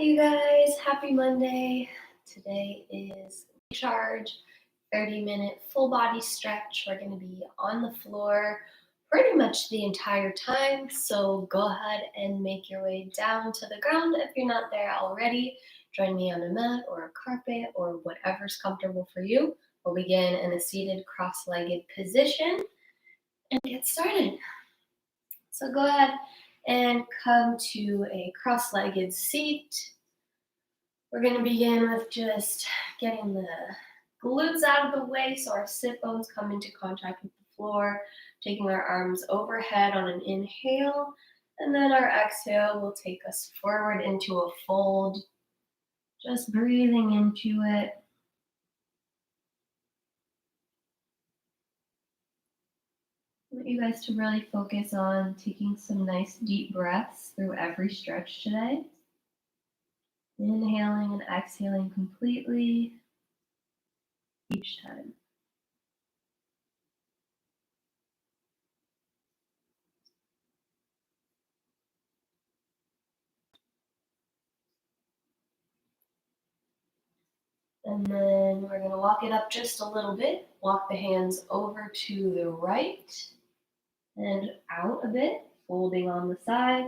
You guys, happy Monday. Today is recharge, 30-minute full body stretch. We're going to be on the floor pretty much the entire time. So go ahead and make your way down to the ground if you're not there already. Join me on a mat or a carpet or whatever's comfortable for you. We'll begin in a seated cross-legged position and get started. So go ahead and come to a cross-legged seat. We're going to begin with just getting the glutes out of the way so our sit bones come into contact with the floor, taking our arms overhead on an inhale, and then our exhale will take us forward into a fold, just breathing into it. I want you guys to really focus on taking some nice deep breaths through every stretch today. Inhaling and exhaling completely each time. And then we're going to walk it up just a little bit. Walk the hands over to the right and out a bit, folding on the side.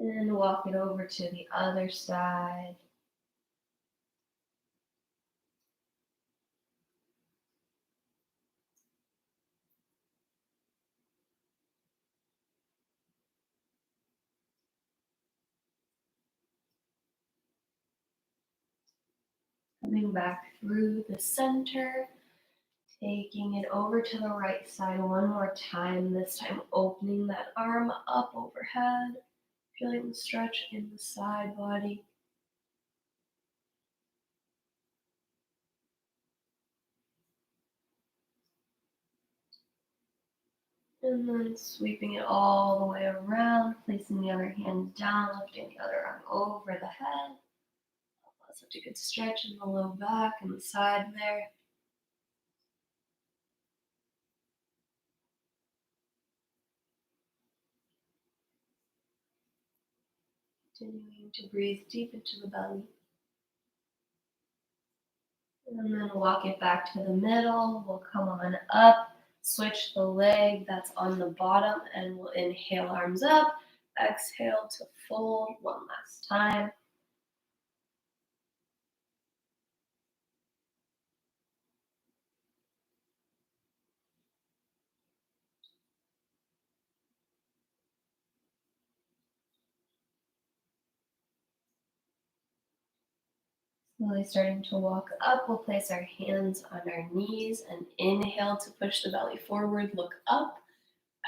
And walk it over to the other side. Coming back through the center, taking it over to the right side one more time, this time opening that arm up overhead, feeling the stretch in the side body. And then sweeping it all the way around, placing the other hand down, lifting the other arm over the head. Such a good stretch in the low back and the side there. Continuing to breathe deep into the belly. And then walk it back to the middle. We'll come on up, switch the leg that's on the bottom, and we'll inhale, arms up. Exhale to fold one last time. Slowly starting to walk up, we'll place our hands on our knees and inhale to push the belly forward, look up.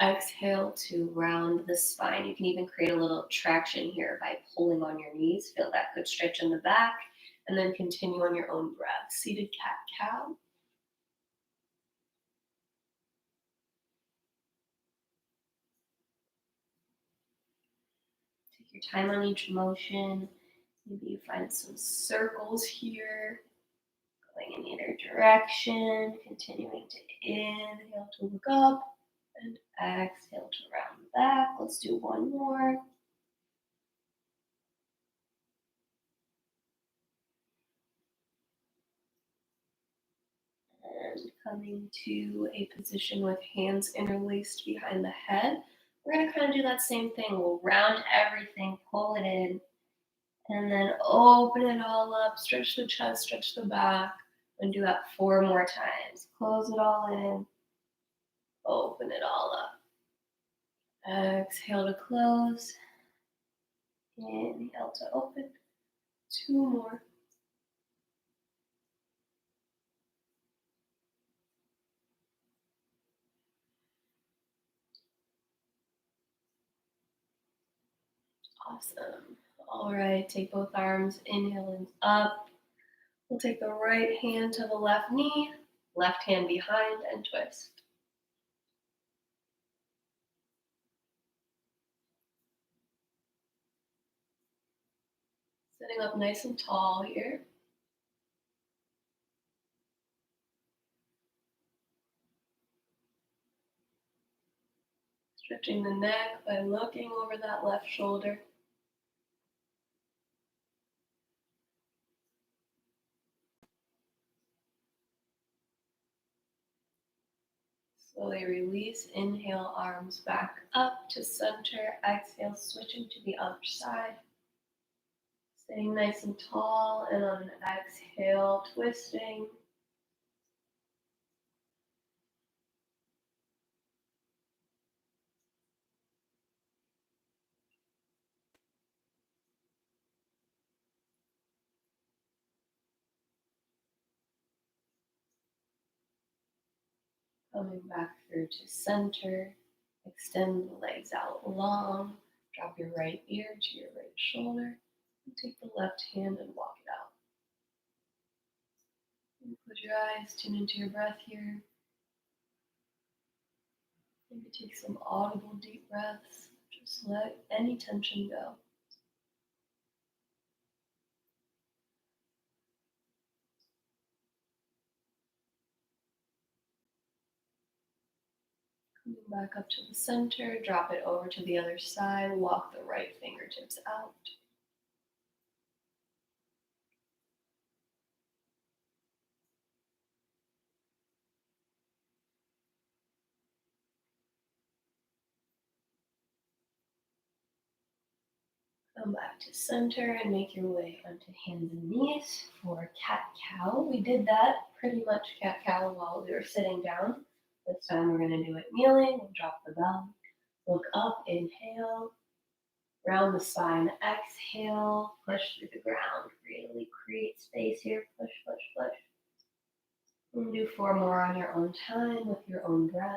Exhale to round the spine. You can even create a little traction here by pulling on your knees. Feel that good stretch in the back, and then continue on your own breath. Seated cat-cow. Take your time on each motion. Maybe you find some circles here, going in either direction, continuing to inhale to look up, and exhale to round back. Let's do one more. And coming to a position with hands interlaced behind the head. We're going to kind of do that same thing. We'll round everything, pull it in, and then open it all up. Stretch the chest, stretch the back, and do that 4 more times. Close it all in, open it all up. Exhale to close. Inhale to open. 2 more. Awesome. All right, take both arms, inhaling up. We'll take the right hand to the left knee, left hand behind, and twist. Sitting up nice and tall here. Stretching the neck by looking over that left shoulder. Slowly release, inhale, arms back up to center. Exhale, switching to the other side. Staying nice and tall, and on an exhale, twisting. Coming back through to center. Extend the legs out long. Drop your right ear to your right shoulder. And take the left hand and walk it out. And close your eyes, tune into your breath here. Maybe take some audible deep breaths. Just let any tension go. Coming back up to the center, drop it over to the other side, walk the right fingertips out. Come back to center and make your way onto hands and knees for cat-cow. We did that pretty much cat-cow while we were sitting down. This time we're going to do it kneeling. We'll drop the belly. Look up, inhale. Round the spine, exhale. Push through the ground. Really create space here. Push, push, push. And do 4 more on your own time with your own breath.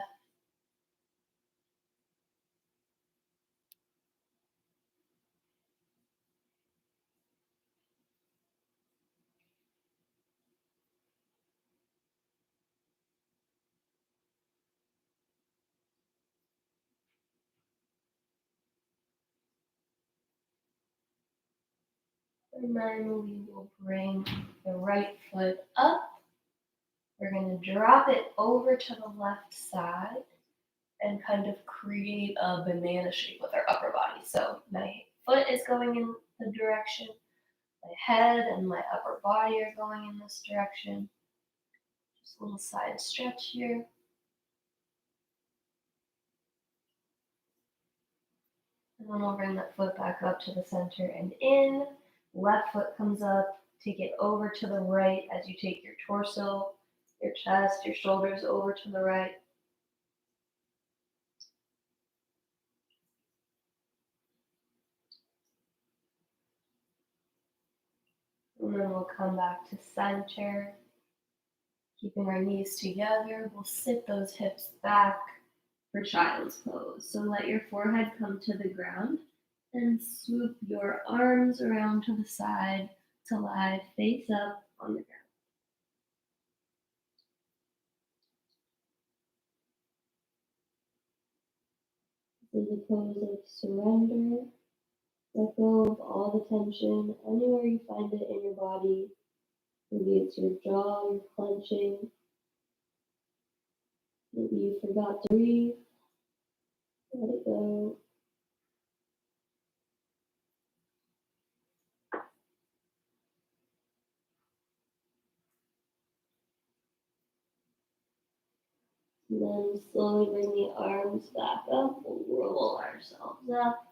And then we will bring the right foot up. We're going to drop it over to the left side and kind of create a banana shape with our upper body. So my foot is going in the direction, my head and my upper body are going in this direction. Just a little side stretch here. And then we'll bring that foot back up to the center and in. Left foot comes up, take it over to the right as you take your torso, your chest, your shoulders over to the right. And then we'll come back to center. Keeping our knees together, we'll sit those hips back for child's pose. So let your forehead come to the ground and swoop your arms around to the side to lie face up on the ground. This is a pose of surrender. Let go of all the tension anywhere you find it in your body. Maybe it's your jaw, you're clenching. Maybe you forgot to breathe. Let it go. And then slowly bring the arms back up. We'll roll ourselves up,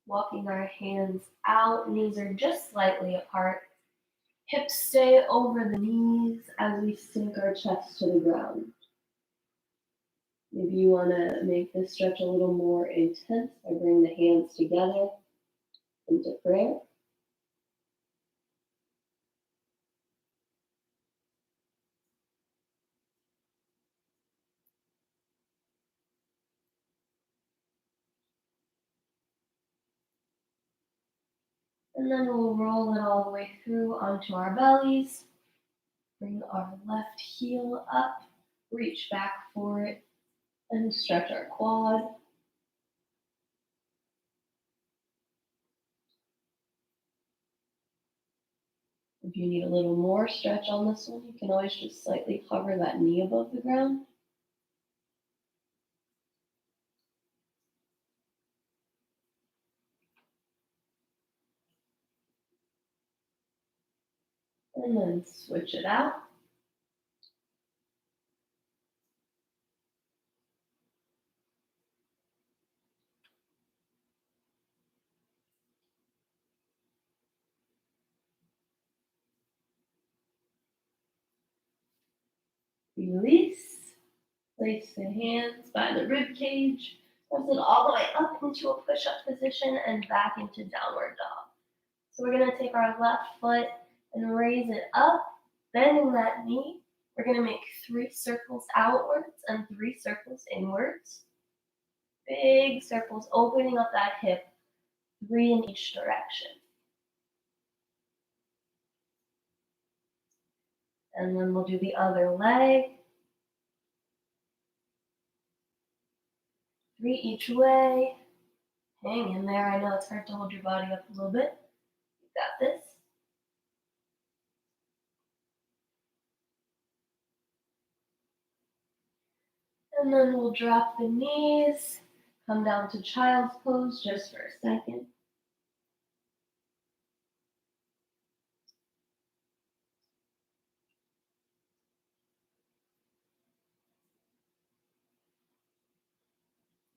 walking our hands out. Knees are just slightly apart. Hips stay over the knees as we sink our chest to the ground. Maybe you want to make this stretch a little more intense by bringing the hands together into prayer. And then we'll roll it all the way through onto our bellies. Bring our left heel up, reach back for it, and stretch our quad. If you need a little more stretch on this one, you can always just slightly hover that knee above the ground. And then switch it out. Release. Place the hands by the rib cage. Press it all the way up into a push-up position and back into downward dog. So we're going to take our left foot and raise it up, bending that knee. We're going to make 3 circles outwards and 3 circles inwards. Big circles, opening up that hip, 3 in each direction. And then we'll do the other leg. 3 each way. Hang in there. I know it's hard to hold your body up a little bit. You got this. And then we'll drop the knees, come down to child's pose just for a second.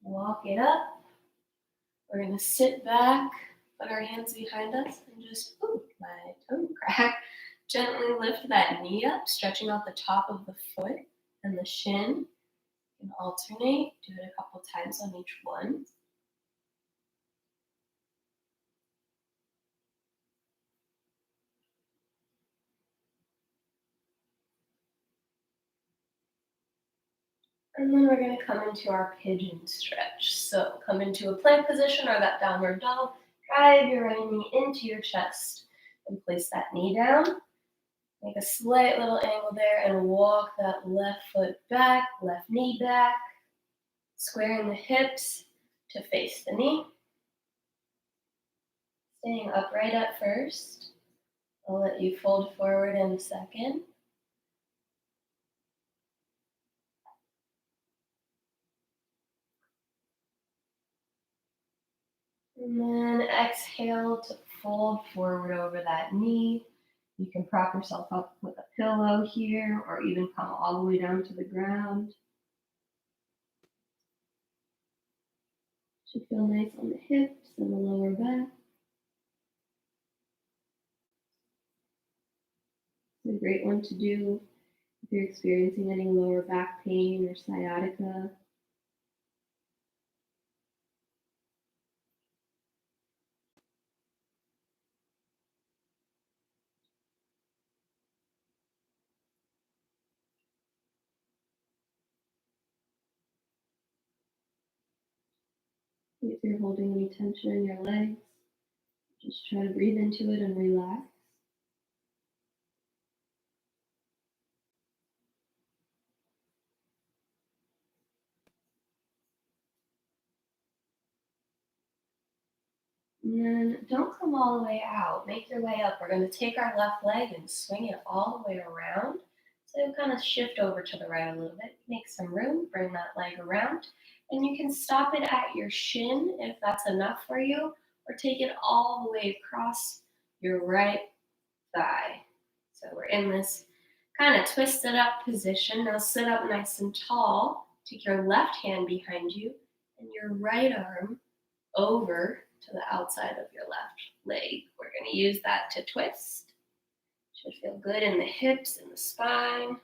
Walk it up. We're going to sit back, put our hands behind us, and just, ooh, my toe crack. Gently lift that knee up, stretching out the top of the foot and the shin. You can alternate, do it a couple times on each one. And then we're going to come into our pigeon stretch. So come into a plank position or that downward dog. Drive your right knee into your chest and place that knee down. Make a slight little angle there and walk that left foot back, left knee back, squaring the hips to face the knee. Staying upright at first. I'll let you fold forward in a second. And then exhale to fold forward over that knee. You can prop yourself up with a pillow here or even come all the way down to the ground. Should feel nice on the hips and the lower back. It's a great one to do if you're experiencing any lower back pain or sciatica. If you're holding any tension in your legs, just try to breathe into it and relax. And then don't come all the way out. Make your way up. We're going to take our left leg and swing it all the way around. So kind of shift over to the right a little bit. Make some room. Bring that leg around. And you can stop it at your shin if that's enough for you, or take it all the way across your right thigh. So we're in this kind of twisted up position. Now sit up nice and tall. Take your left hand behind you and your right arm over to the outside of your left leg. We're going to use that to twist. Should feel good in the hips and the spine.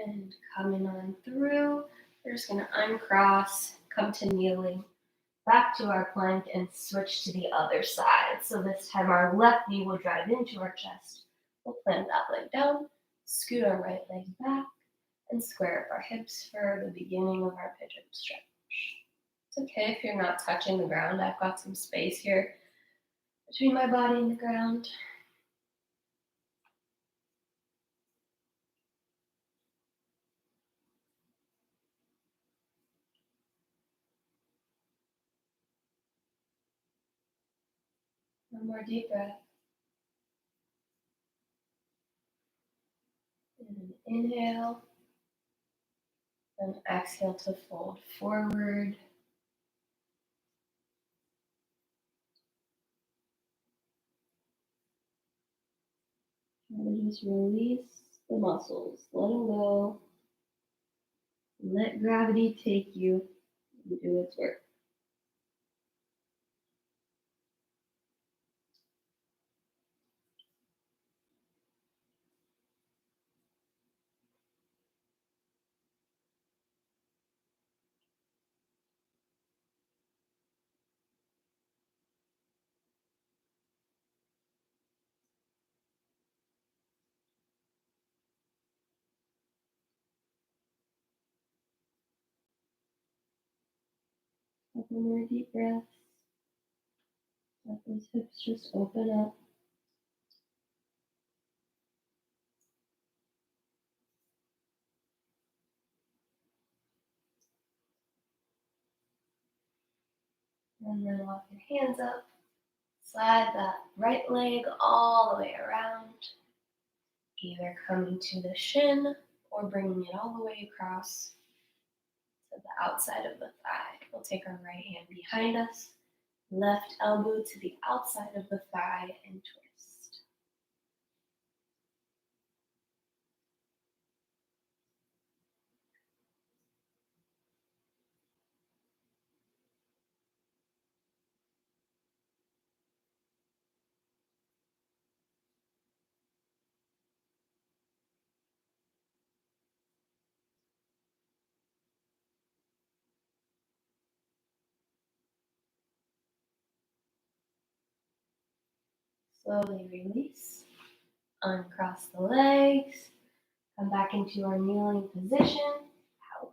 And coming on through, we're just going to uncross, come to kneeling, back to our plank, and switch to the other side. So this time our left knee will drive into our chest. We'll plant that leg down, scoot our right leg back, and square up our hips for the beginning of our pigeon stretch. It's okay if you're not touching the ground. I've got some space here between my body and the ground. One more deep breath. And inhale. And exhale to fold forward. And just release the muscles. Let them go. Let gravity take you and do its work. Couple more deep breaths. Let those hips just open up. And then walk your hands up. Slide that right leg all the way around. Either coming to the shin or bringing it all the way across to the outside of the thigh. We'll take our right hand behind us. Left elbow to the outside of the thigh and twist. Slowly release. Uncross the legs. Come back into our kneeling position. Ow.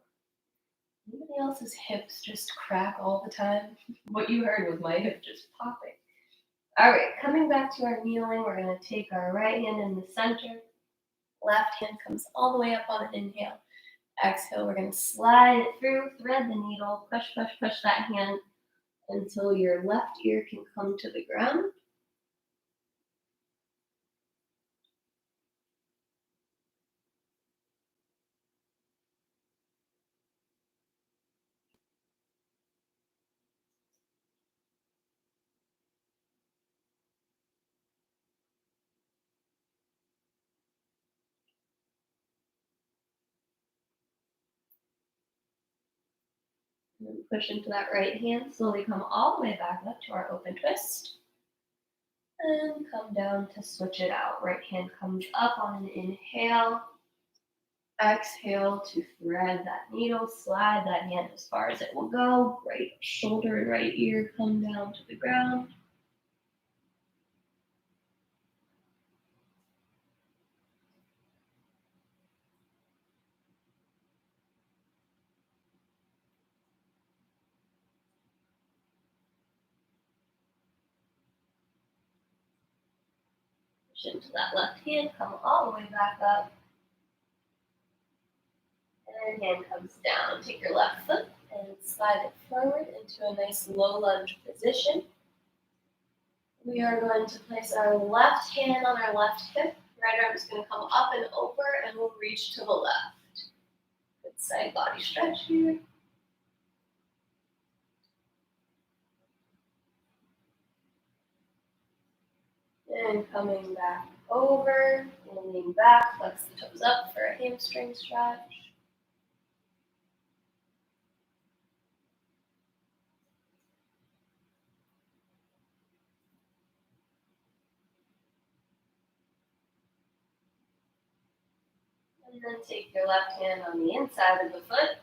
Anybody else's hips just crack all the time? What you heard was my hip just popping. All right, coming back to our kneeling, we're going to take our right hand in the center. Left hand comes all the way up on an inhale. Exhale, we're going to slide it through, thread the needle, push, push, push that hand until your left ear can come to the ground. And then push into that right hand, slowly come all the way back up to our open twist. And come down to switch it out. Right hand comes up on an inhale. Exhale to thread that needle, slide that hand as far as it will go. Right shoulder and right ear come down to the ground. Push into that left hand, come all the way back up. And hand comes down. Take your left foot and slide it forward into a nice low lunge position. We are going to place our left hand on our left hip. Right arm is going to come up and over and we'll reach to the left. Good side body stretch here. And coming back over, leaning back, flex the toes up for a hamstring stretch. And then take your left hand on the inside of the foot.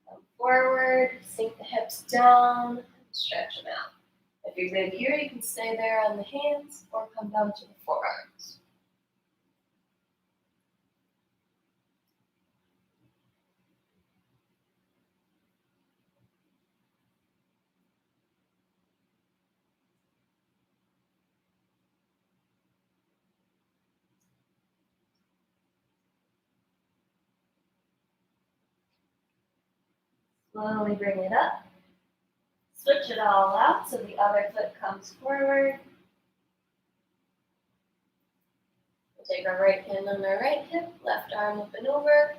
Come forward, sink the hips down, and stretch them out. If you're good here, you can stay there on the hands or come down to the forearms. Slowly bring it up. Switch it all out so the other foot comes forward. We'll take our right hand on our right hip, left arm up and over.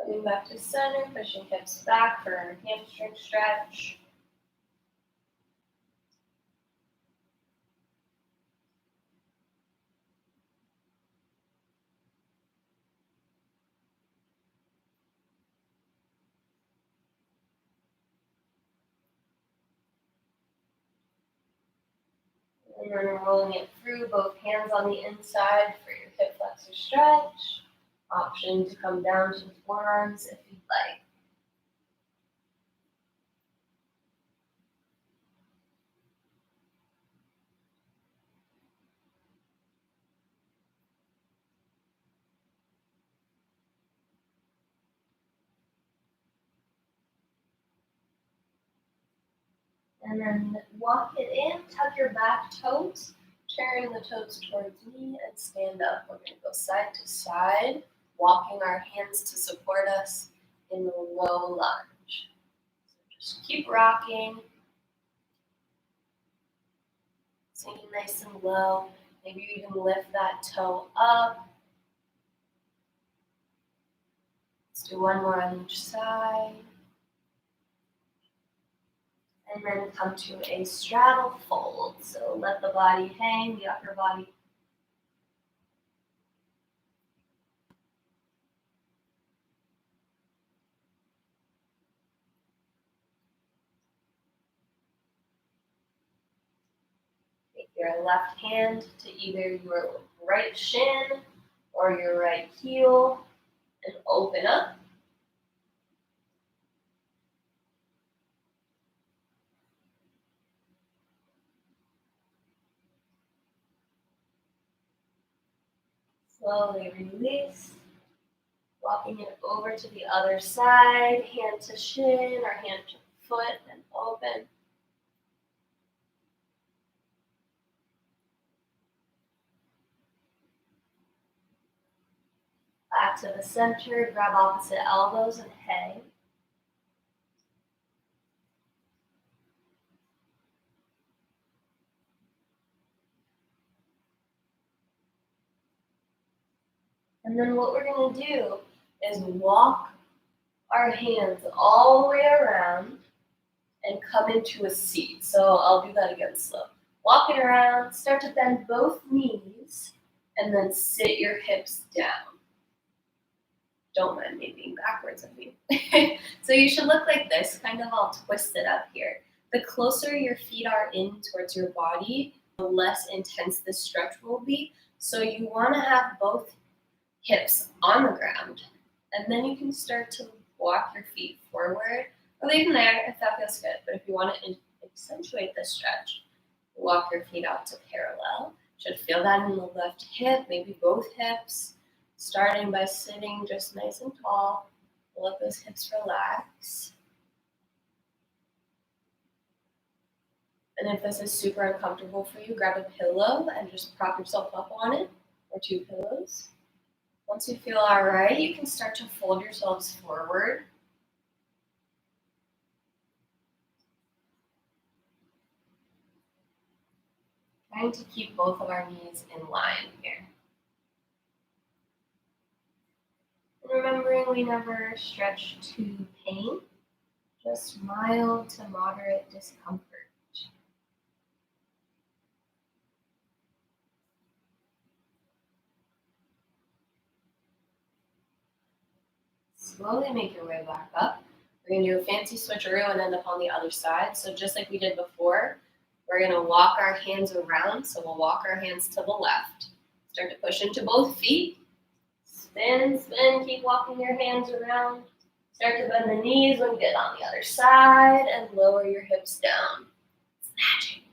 Coming back to center, pushing hips back for our hamstring stretch. And then rolling it through, both hands on the inside for your hip flexor stretch. Option to come down to the forearms if you'd like. And then walk it in, tuck your back toes, turn the toes towards me and stand up. We're gonna go side to side, walking our hands to support us in the low lunge. So just keep rocking, sinking nice and low. Maybe you even lift that toe up. Let's do one more on each side. And then come to a straddle fold. So let the body hang, the upper body. Take your left hand to either your right shin or your right heel and open up. Slowly release. Walking it over to the other side, hand to shin or hand to foot and open. Back to the center, grab opposite elbows and hang. And then what we're going to do is walk our hands all the way around and come into a seat. So I'll do that again slow. Walking around, start to bend both knees, and then sit your hips down. Don't mind me being backwards of you. So you should look like this, kind of all twisted up here. The closer your feet are in towards your body, the less intense this stretch will be. So you want to have both hips on the ground, and then you can start to walk your feet forward, or leave them there if that feels good. But if you want to accentuate this stretch, walk your feet out to parallel. Should feel that in the left hip, maybe both hips. Starting by sitting just nice and tall. Let those hips relax. And if this is super uncomfortable for you, grab a pillow and just prop yourself up on it, or two pillows. Once you feel all right, you can start to fold yourselves forward. Trying to keep both of our knees in line here. And remembering we never stretch to pain, just mild to moderate discomfort. Slowly make your way back up. We're going to do a fancy switcheroo and end up on the other side. So just like we did before, we're going to walk our hands around. So we'll walk our hands to the left. Start to push into both feet. Spin, spin, keep walking your hands around. Start to bend the knees when you get on the other side and lower your hips down. It's magic.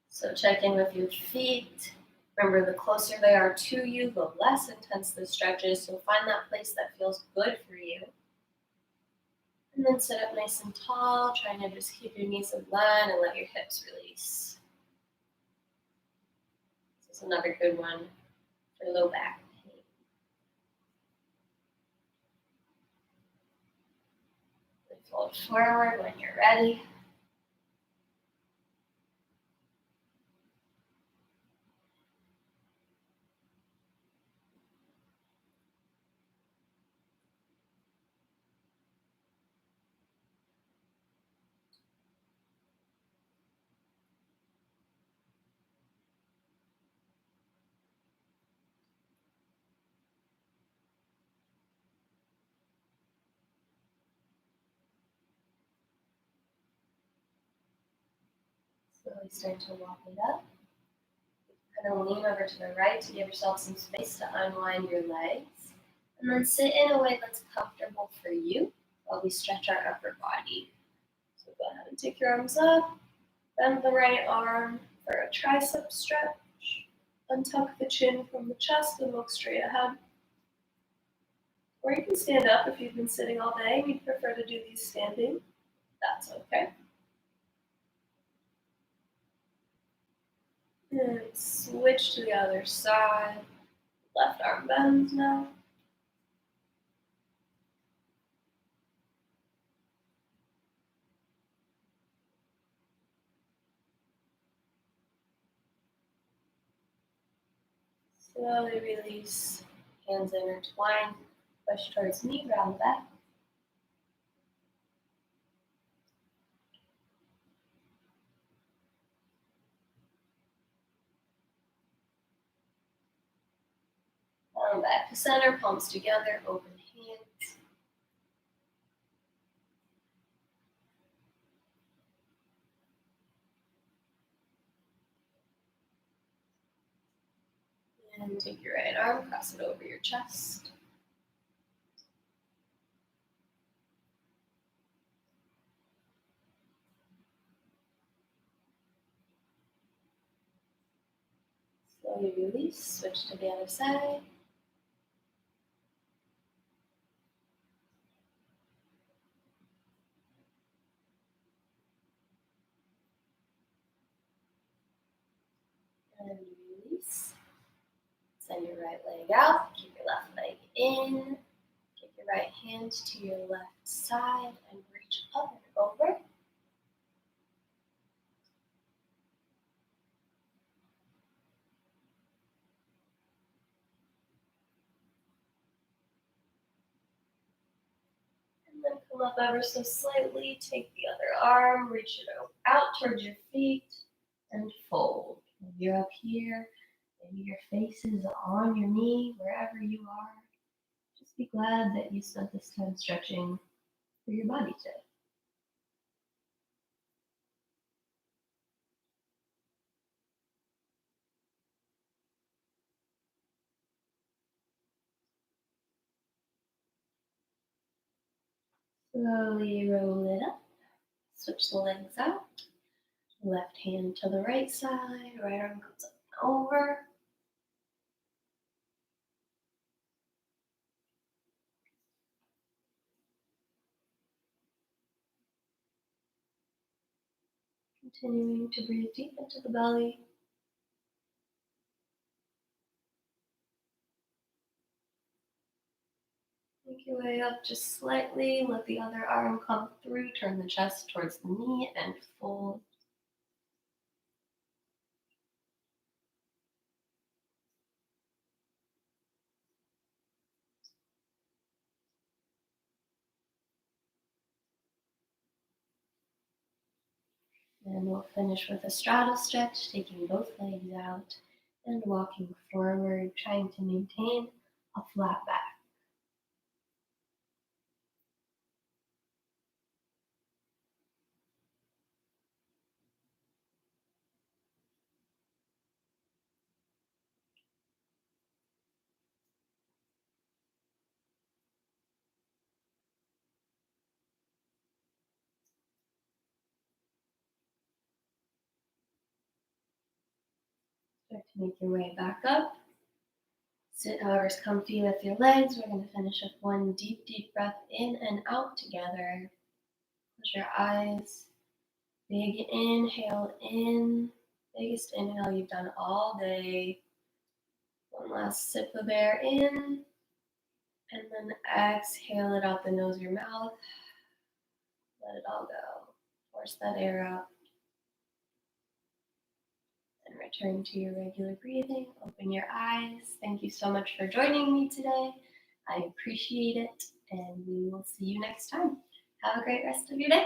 So check in with your feet. Remember, the closer they are to you, the less intense the stretch is. So find that place that feels good for you. And then sit up nice and tall, trying to just keep your knees in line and let your hips release. This is another good one for low back pain. Fold forward when you're ready. Slowly start to walk it up. Kind of lean over to the right to give yourself some space to unwind your legs. And then sit in a way that's comfortable for you while we stretch our upper body. So go ahead and take your arms up, bend the right arm for a tricep stretch. Untuck the chin from the chest and look straight ahead. Or you can stand up if you've been sitting all day and you'd prefer to do these standing. That's okay. And switch to the other side. Left arm bends now. Slowly release. Hands intertwined. Push towards knee, round back. Round back to center, palms together, open hands. And take your right arm, cross it over your chest. Slowly release, switch to the other side. And release. Send your right leg out, keep your left leg in. Take your right hand to your left side and reach up and over. And then come up ever so slightly. Take the other arm, reach it out towards your feet, and fold. When you're up here, maybe your face is on your knee, wherever you are. Just be glad that you spent this time stretching for your body today. Slowly roll it up. Switch the legs out. Left hand to the right side. Right arm comes up and over. Continuing to breathe deep into the belly. Make your way up just slightly. Let the other arm come through. Turn the chest towards the knee and fold. And we'll finish with a straddle stretch, taking both legs out and walking forward, trying to maintain a flat back. Start to make your way back up. Sit however's comfy with your legs. We're going to finish with one deep, deep breath in and out together. Close your eyes. Big inhale in. Biggest inhale you've done all day. One last sip of air in. And then exhale it out the nose of your mouth. Let it all go. Force that air out. And return to your regular breathing. Open your eyes. Thank you so much for joining me today. I appreciate it. And we will see you next time. Have a great rest of your day.